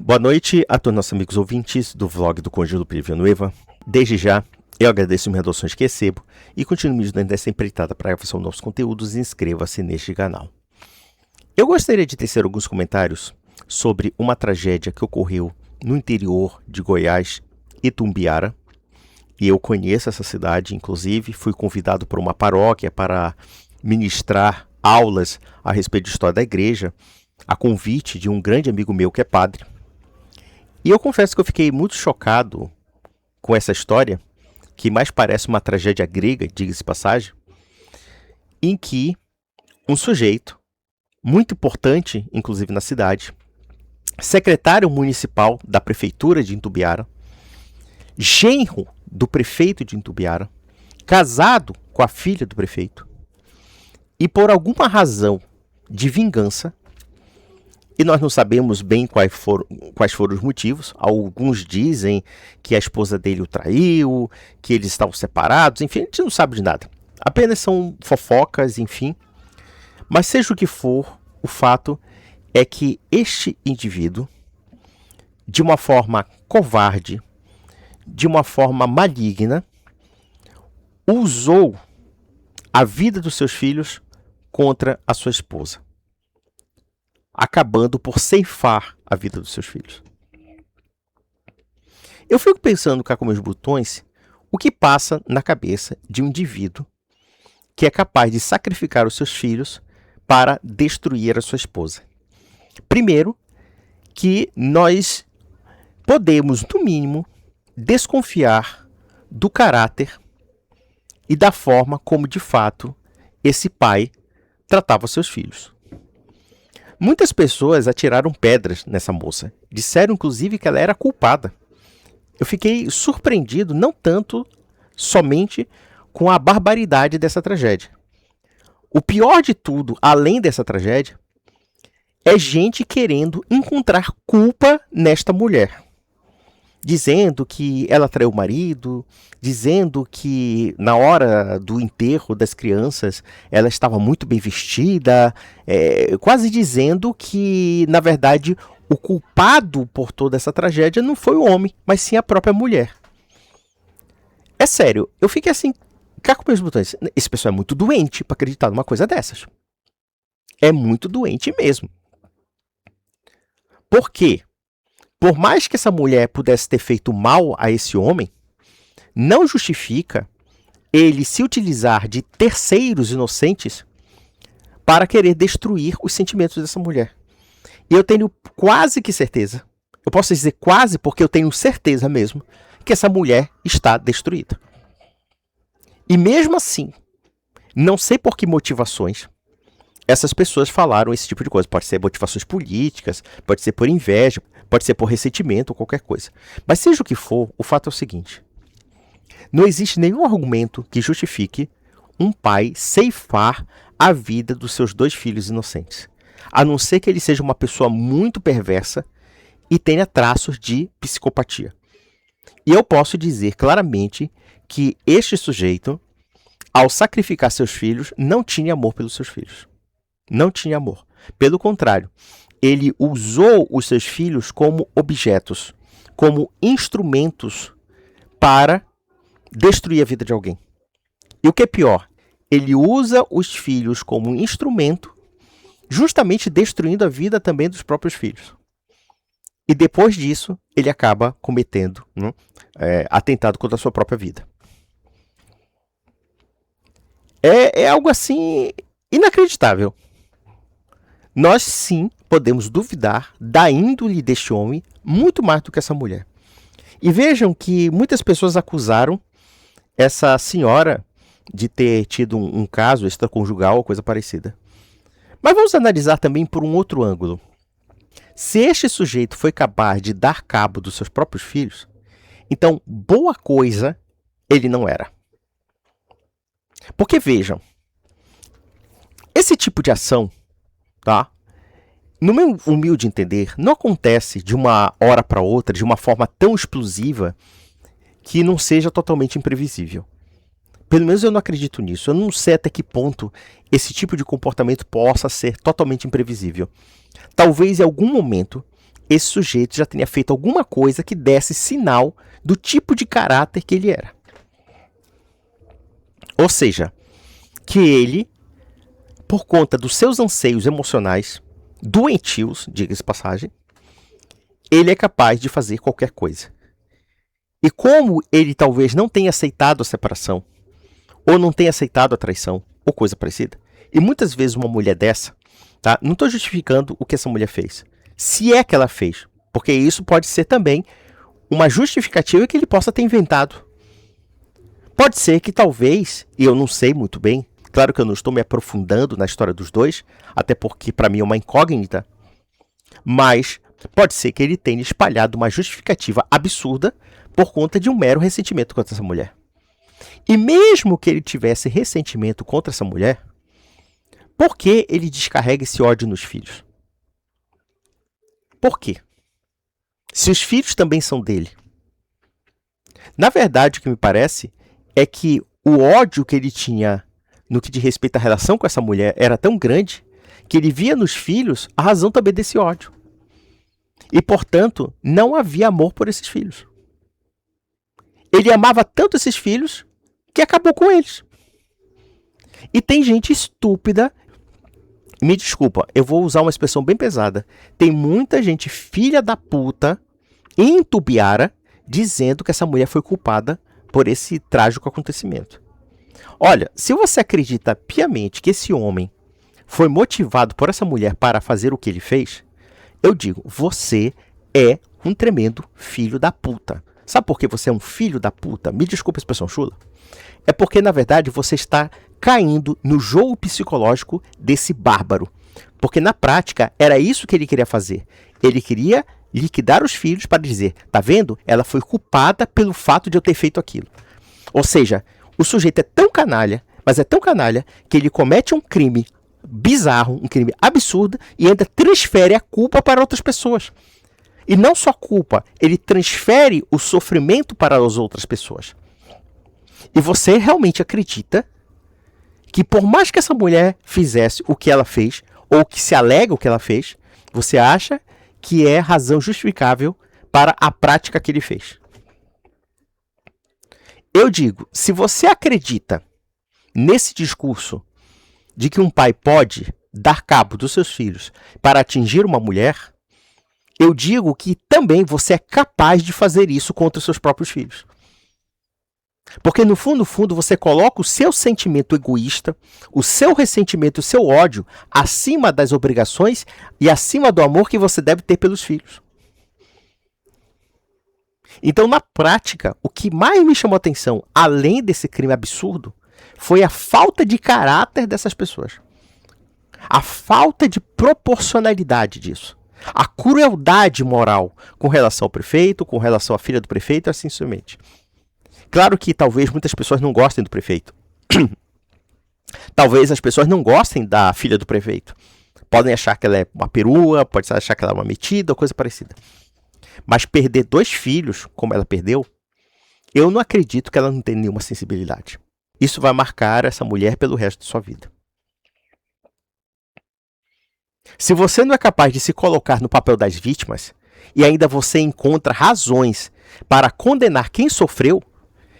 Boa noite a todos nossos amigos ouvintes do vlog do Cônjuge do Villanueva. Desde já, eu agradeço as doações que recebo e continuo me ajudando nessa empreitada para a gravação de novos conteúdos e inscreva-se neste canal. Eu gostaria de tecer alguns comentários sobre uma tragédia que ocorreu no interior de Goiás, Itumbiara. E eu conheço essa cidade, inclusive fui convidado por uma paróquia para ministrar aulas a respeito de história da igreja, a convite de um grande amigo meu que é padre. E eu confesso que eu fiquei muito chocado com essa história, que mais parece uma tragédia grega, diga-se de passagem, em que um sujeito muito importante, inclusive na cidade, secretário municipal da prefeitura de Itumbiara, genro do prefeito de Itumbiara, casado com a filha do prefeito, e por alguma razão de vingança, e nós não sabemos bem quais foram os motivos. Alguns dizem que a esposa dele o traiu, que eles estavam separados, enfim, a gente não sabe de nada. Apenas são fofocas, enfim. Mas seja o que for, o fato é que este indivíduo, de uma forma covarde, de uma forma maligna, usou a vida dos seus filhos contra a sua esposa, acabando por ceifar a vida dos seus filhos. Eu fico pensando cá com meus botões o que passa na cabeça de um indivíduo que é capaz de sacrificar os seus filhos para destruir a sua esposa. Primeiro, que nós podemos, no mínimo, desconfiar do caráter e da forma como, de fato, esse pai tratava seus filhos. Muitas pessoas atiraram pedras nessa moça. Disseram, inclusive, que ela era culpada. Eu fiquei surpreendido, não tanto somente com a barbaridade dessa tragédia. O pior de tudo, além dessa tragédia, é gente querendo encontrar culpa nesta mulher. Dizendo que ela traiu o marido, dizendo que na hora do enterro das crianças ela estava muito bem vestida, quase dizendo que, na verdade, o culpado por toda essa tragédia não foi o homem, mas sim a própria mulher. É sério, eu fiquei assim, cá com meus botões. Esse pessoal é muito doente para acreditar numa coisa dessas. É muito doente mesmo. Por quê? Por mais que essa mulher pudesse ter feito mal a esse homem, não justifica ele se utilizar de terceiros inocentes para querer destruir os sentimentos dessa mulher. E eu tenho quase que certeza, eu posso dizer quase porque eu tenho certeza mesmo, que essa mulher está destruída. E mesmo assim, não sei por que motivações essas pessoas falaram esse tipo de coisa. Pode ser motivações políticas, pode ser por inveja, pode ser por ressentimento ou qualquer coisa. Mas seja o que for, o fato é o seguinte. Não existe nenhum argumento que justifique um pai ceifar a vida dos seus dois filhos inocentes. A não ser que ele seja uma pessoa muito perversa e tenha traços de psicopatia. E eu posso dizer claramente que este sujeito, ao sacrificar seus filhos, não tinha amor pelos seus filhos. Não tinha amor. Pelo contrário, ele usou os seus filhos como objetos, como instrumentos para destruir a vida de alguém. E o que é pior, ele usa os filhos como instrumento, justamente destruindo a vida também dos próprios filhos. E depois disso, ele acaba cometendo atentado contra a sua própria vida. É algo assim inacreditável. Nós sim podemos duvidar da índole deste homem muito mais do que essa mulher. E vejam que muitas pessoas acusaram essa senhora de ter tido um caso extraconjugal ou coisa parecida. Mas vamos analisar também por um outro ângulo. Se este sujeito foi capaz de dar cabo dos seus próprios filhos, então boa coisa ele não era. Porque vejam, esse tipo de ação, tá? No meu humilde entender, não acontece de uma hora para outra, de uma forma tão explosiva que não seja totalmente imprevisível. Pelo menos eu não acredito nisso. Eu não sei até que ponto esse tipo de comportamento possa ser totalmente imprevisível. Talvez em algum momento esse sujeito já tenha feito alguma coisa que desse sinal do tipo de caráter que ele era. Ou seja, que ele, por conta dos seus anseios emocionais, doentios, diga-se de passagem, ele é capaz de fazer qualquer coisa. E como ele talvez não tenha aceitado a separação, ou não tenha aceitado a traição, ou coisa parecida, e muitas vezes uma mulher dessa, tá? Não estou justificando o que essa mulher fez, se é que ela fez, porque isso pode ser também uma justificativa que ele possa ter inventado. Pode ser que talvez, e eu não sei muito bem, claro que eu não estou me aprofundando na história dos dois, até porque para mim é uma incógnita, mas pode ser que ele tenha espalhado uma justificativa absurda por conta de um mero ressentimento contra essa mulher. E mesmo que ele tivesse ressentimento contra essa mulher, por que ele descarrega esse ódio nos filhos? Por quê? Se os filhos também são dele. Na verdade, o que me parece é que o ódio que ele tinha no que diz respeito à relação com essa mulher era tão grande que ele via nos filhos a razão também desse ódio. E, portanto, não havia amor por esses filhos. Ele amava tanto esses filhos que acabou com eles. E tem gente estúpida, me desculpa, eu vou usar uma expressão bem pesada, tem muita gente filha da puta em Tubiara dizendo que essa mulher foi culpada por esse trágico acontecimento. Olha, se você acredita piamente que esse homem foi motivado por essa mulher para fazer o que ele fez, eu digo, você é um tremendo filho da puta. Sabe por que você é um filho da puta? Me desculpa a expressão chula. É porque, na verdade, você está caindo no jogo psicológico desse bárbaro. Porque, na prática, era isso que ele queria fazer. Ele queria liquidar os filhos para dizer, tá vendo? Ela foi culpada pelo fato de eu ter feito aquilo. Ou seja, o sujeito é tão canalha, mas é tão canalha, que ele comete um crime bizarro, um crime absurdo, e ainda transfere a culpa para outras pessoas. E não só culpa, ele transfere o sofrimento para as outras pessoas. E você realmente acredita que por mais que essa mulher fizesse o que ela fez, ou que se alega o que ela fez, você acha que é razão justificável para a prática que ele fez? Eu digo, se você acredita nesse discurso de que um pai pode dar cabo dos seus filhos para atingir uma mulher, eu digo que também você é capaz de fazer isso contra os seus próprios filhos. Porque no fundo, você coloca o seu sentimento egoísta, o seu ressentimento, o seu ódio acima das obrigações e acima do amor que você deve ter pelos filhos. Então, na prática, o que mais me chamou a atenção, além desse crime absurdo, foi a falta de caráter dessas pessoas. A falta de proporcionalidade disso. A crueldade moral com relação ao prefeito, com relação à filha do prefeito, assim sucessivamente. Claro que talvez muitas pessoas não gostem do prefeito. Talvez as pessoas não gostem da filha do prefeito. Podem achar que ela é uma perua, podem achar que ela é uma metida, coisa parecida. Mas perder 2 filhos, como ela perdeu, eu não acredito que ela não tenha nenhuma sensibilidade. Isso vai marcar essa mulher pelo resto de sua vida. Se você não é capaz de se colocar no papel das vítimas, e ainda você encontra razões para condenar quem sofreu,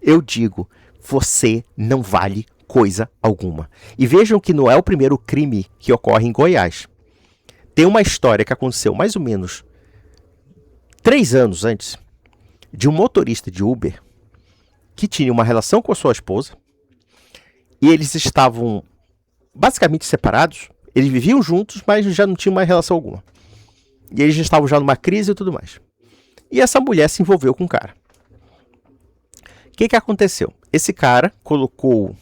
eu digo, você não vale coisa alguma. E vejam que não é o primeiro crime que ocorre em Goiás. Tem uma história que aconteceu mais ou menos 3 anos antes, de um motorista de Uber que tinha uma relação com a sua esposa e eles estavam basicamente separados. Eles viviam juntos, mas já não tinham mais relação alguma. E eles já estavam já numa crise e tudo mais. E essa mulher se envolveu com o cara. O que aconteceu? Esse cara colocou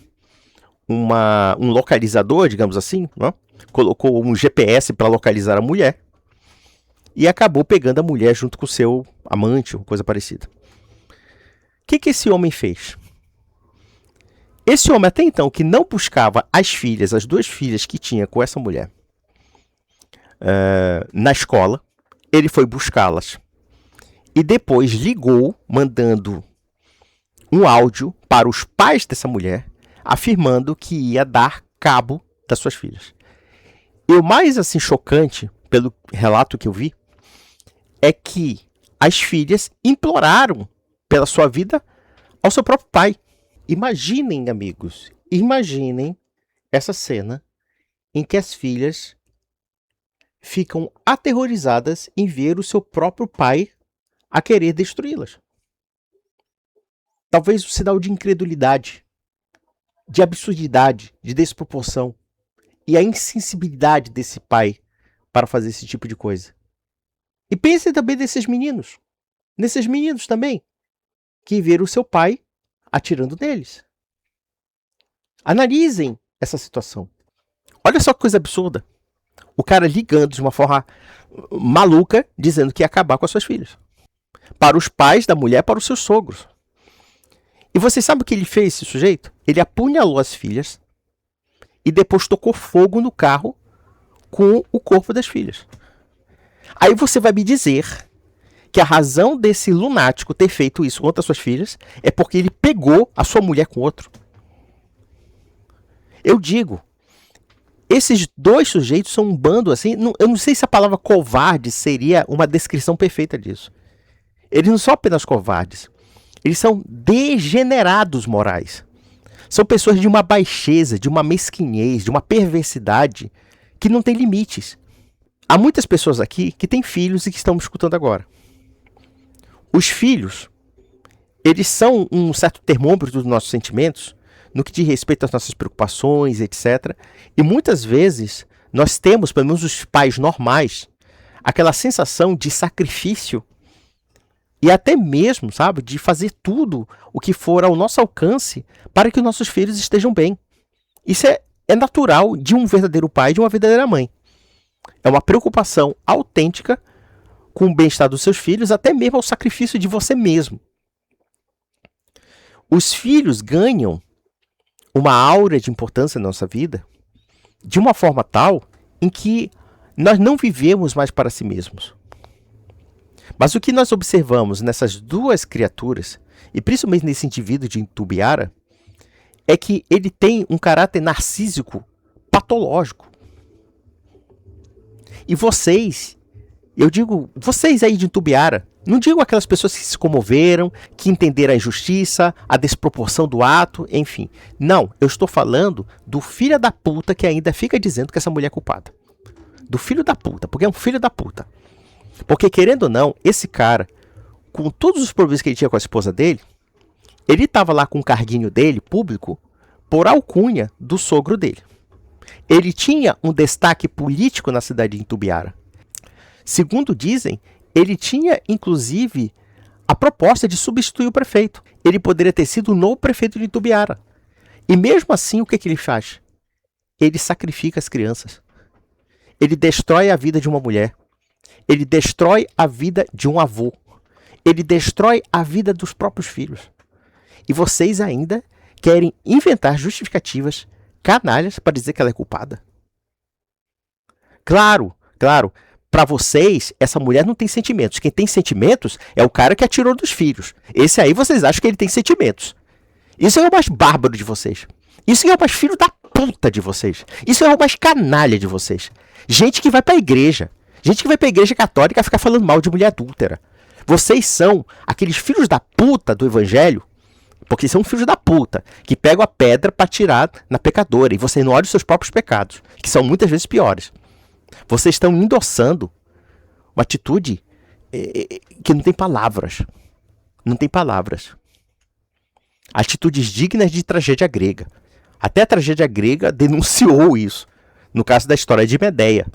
um localizador, digamos assim, né? Colocou um GPS para localizar a mulher e acabou pegando a mulher junto com o seu amante ou coisa parecida. O que esse homem fez? Esse homem até então, que não buscava as filhas, as 2 filhas que tinha com essa mulher na escola, ele foi buscá-las. E depois ligou, mandando um áudio para os pais dessa mulher, afirmando que ia dar cabo das suas filhas. E o mais assim chocante, pelo relato que eu vi, é que as filhas imploraram pela sua vida ao seu próprio pai. Imaginem, amigos, imaginem essa cena em que as filhas ficam aterrorizadas em ver o seu próprio pai a querer destruí-las. Talvez um sinal de incredulidade, de absurdidade, de desproporção e a insensibilidade desse pai para fazer esse tipo de coisa. E pensem também nesses meninos também, que viram o seu pai atirando neles. Analisem essa situação. Olha só que coisa absurda. O cara ligando de uma forma maluca, dizendo que ia acabar com as suas filhas. Para os pais da mulher, para os seus sogros. E vocês sabem o que ele fez, esse sujeito? Ele apunhalou as filhas e depois tocou fogo no carro com o corpo das filhas. Aí você vai me dizer que a razão desse lunático ter feito isso contra as suas filhas é porque ele pegou a sua mulher com outro. Eu digo, esses dois sujeitos são um bando assim, eu não sei se a palavra covarde seria uma descrição perfeita disso. Eles não são apenas covardes, eles são degenerados morais. São pessoas de uma baixeza, de uma mesquinhez, de uma perversidade que não tem limites. Há muitas pessoas aqui que têm filhos e que estão me escutando agora. Os filhos, eles são um certo termômetro dos nossos sentimentos, no que diz respeito às nossas preocupações, etc. E muitas vezes nós temos, pelo menos os pais normais, aquela sensação de sacrifício e até mesmo, sabe, de fazer tudo o que for ao nosso alcance para que os nossos filhos estejam bem. Isso é natural de um verdadeiro pai e de uma verdadeira mãe. É uma preocupação autêntica com o bem-estar dos seus filhos, até mesmo ao sacrifício de você mesmo. Os filhos ganham uma aura de importância na nossa vida de uma forma tal em que nós não vivemos mais para si mesmos. Mas o que nós observamos nessas duas criaturas, e principalmente nesse indivíduo de Intubiara, é que ele tem um caráter narcísico patológico. E vocês, eu digo, vocês aí de Intubiara, não digo aquelas pessoas que se comoveram, que entenderam a injustiça, a desproporção do ato, enfim. Não, eu estou falando do filho da puta que ainda fica dizendo que essa mulher é culpada. Do filho da puta, porque é um filho da puta. Porque, querendo ou não, esse cara, com todos os problemas que ele tinha com a esposa dele, ele estava lá com o carguinho dele, público, por alcunha do sogro dele. Ele tinha um destaque político na cidade de Intubiara. Segundo dizem, ele tinha, inclusive, a proposta de substituir o prefeito. Ele poderia ter sido o novo prefeito de Intubiara. E mesmo assim, o que ele faz? Ele sacrifica as crianças. Ele destrói a vida de uma mulher. Ele destrói a vida de um avô. Ele destrói a vida dos próprios filhos. E vocês ainda querem inventar justificativas canalhas para dizer que ela é culpada. Claro, para vocês, essa mulher não tem sentimentos. Quem tem sentimentos é o cara que atirou dos filhos. Esse aí vocês acham que ele tem sentimentos. Isso é o mais bárbaro de vocês. Isso é o mais filho da puta de vocês. Isso é o mais canalha de vocês. Gente que vai para a igreja. Gente que vai para a igreja católica ficar falando mal de mulher adúltera. Vocês são aqueles filhos da puta do evangelho, porque são filhos da puta, que pegam a pedra para tirar na pecadora, e vocês não olham os seus próprios pecados, que são muitas vezes piores. Vocês estão endossando uma atitude que não tem palavras. Não tem palavras. Atitudes dignas de tragédia grega. Até a tragédia grega denunciou isso, no caso da história de Medeia,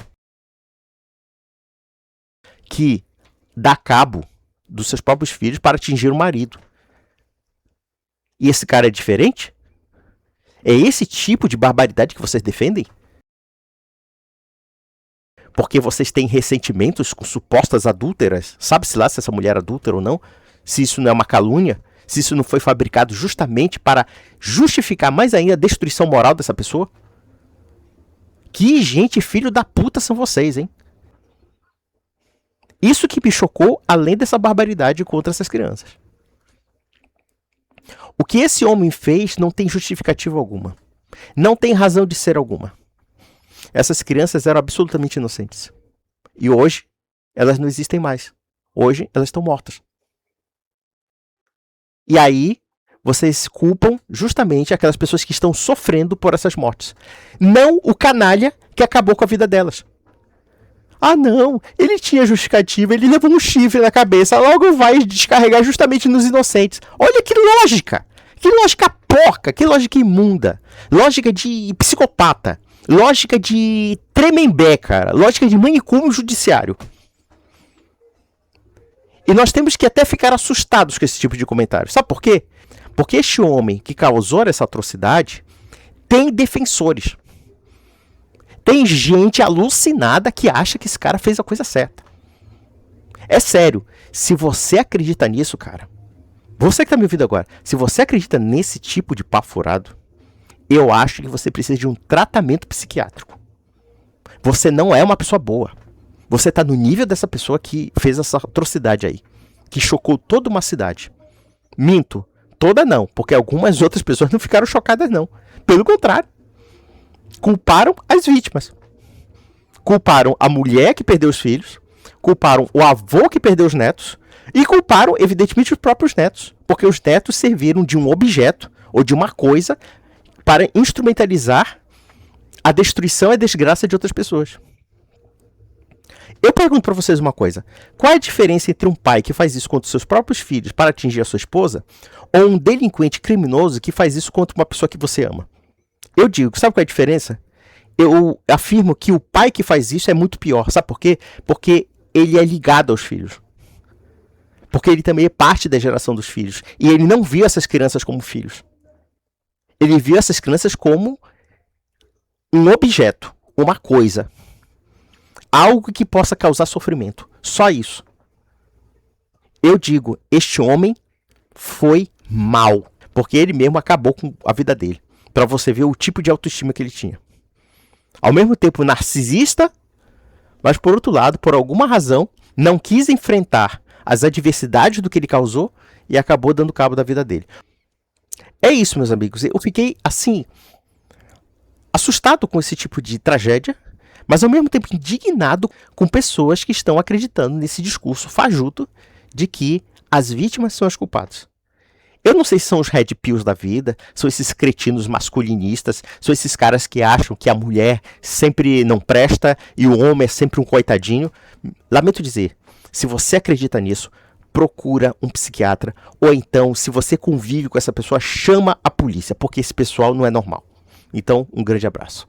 que dá cabo dos seus próprios filhos para atingir o marido. E esse cara é diferente? É esse tipo de barbaridade que vocês defendem? Porque vocês têm ressentimentos com supostas adúlteras? Sabe-se lá se essa mulher é adúltera ou não? Se isso não é uma calúnia? Se isso não foi fabricado justamente para justificar mais ainda a destruição moral dessa pessoa? Que gente filho da puta são vocês, hein? Isso que me chocou, além dessa barbaridade contra essas crianças. O que esse homem fez não tem justificativa alguma. Não tem razão de ser alguma. Essas crianças eram absolutamente inocentes. E hoje, elas não existem mais. Hoje elas estão mortas. E aí vocês culpam justamente aquelas pessoas que estão sofrendo por essas mortes. Não o canalha que acabou com a vida delas. Ah, não, ele tinha justificativa, ele levou um chifre na cabeça, logo vai descarregar justamente nos inocentes. Olha que lógica! Que lógica porca, que lógica imunda. Lógica de psicopata. Lógica de tremembé, cara. Lógica de manicômio judiciário. E nós temos que até ficar assustados com esse tipo de comentário. Sabe por quê? Porque este homem que causou essa atrocidade tem defensores. Tem gente alucinada que acha que esse cara fez a coisa certa. É sério, se você acredita nisso, cara, você que tá me ouvindo agora, se você acredita nesse tipo de papo furado, eu acho que você precisa de um tratamento psiquiátrico. Você não é uma pessoa boa. Você tá no nível dessa pessoa que fez essa atrocidade aí, que chocou toda uma cidade. Minto, toda não, porque algumas outras pessoas não ficaram chocadas não. Pelo contrário, culparam as vítimas. Culparam a mulher que perdeu os filhos, culparam o avô que perdeu os netos e culparam, evidentemente, os próprios netos, porque os netos serviram de um objeto ou de uma coisa para instrumentalizar a destruição e a desgraça de outras pessoas. Eu pergunto para vocês uma coisa: qual é a diferença entre um pai que faz isso contra os seus próprios filhos para atingir a sua esposa ou um delinquente criminoso que faz isso contra uma pessoa que você ama? Eu digo, sabe qual é a diferença? Eu afirmo que o pai que faz isso é muito pior. Sabe por quê? Porque ele é ligado aos filhos. Porque ele também é parte da geração dos filhos. E ele não viu essas crianças como filhos. Ele viu essas crianças como um objeto, uma coisa. Algo que possa causar sofrimento. Só isso. Eu digo, este homem foi mal. Porque ele mesmo acabou com a vida dele. Para você ver o tipo de autoestima que ele tinha. Ao mesmo tempo narcisista, mas por outro lado, por alguma razão, não quis enfrentar as adversidades do que ele causou e acabou dando cabo da vida dele. É isso, meus amigos. Eu fiquei, assim, assustado com esse tipo de tragédia, mas ao mesmo tempo indignado com pessoas que estão acreditando nesse discurso fajuto de que as vítimas são as culpadas. Eu não sei se são os red pills da vida, são esses cretinos masculinistas, são esses caras que acham que a mulher sempre não presta e o homem é sempre um coitadinho. Lamento dizer, se você acredita nisso, procura um psiquiatra, ou então, se você convive com essa pessoa, chama a polícia, porque esse pessoal não é normal. Então, um grande abraço.